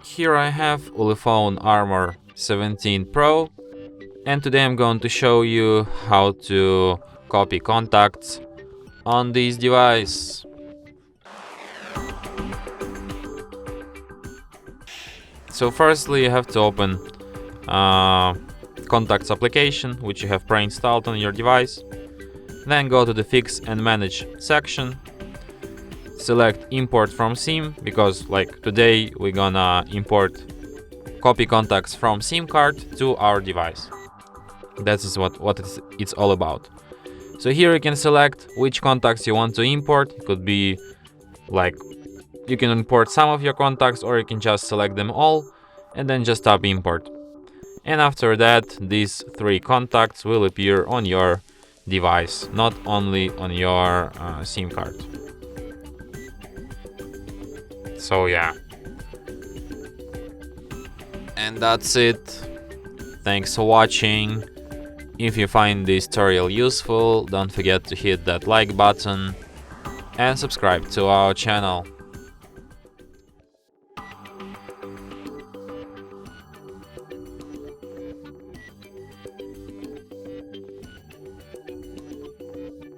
Here I have ULEFONE Armor 17 Pro, and today I'm going to show you how to copy contacts on this device. So firstly you have to open Contacts application, which you have pre-installed on your device. Then go to the Fix and Manage section. Select Import from SIM, because like today we're gonna import copy contacts from SIM card to our device. That is what it's all about. So here you can select which contacts you want to import. It could be like you can import some of your contacts, or you can just select them all and then just tap import. And after that, these 3 contacts will appear on your device, not only on your SIM card. So yeah. And that's it. Thanks for watching. If you find this tutorial useful, don't forget to hit that like button and subscribe to our channel.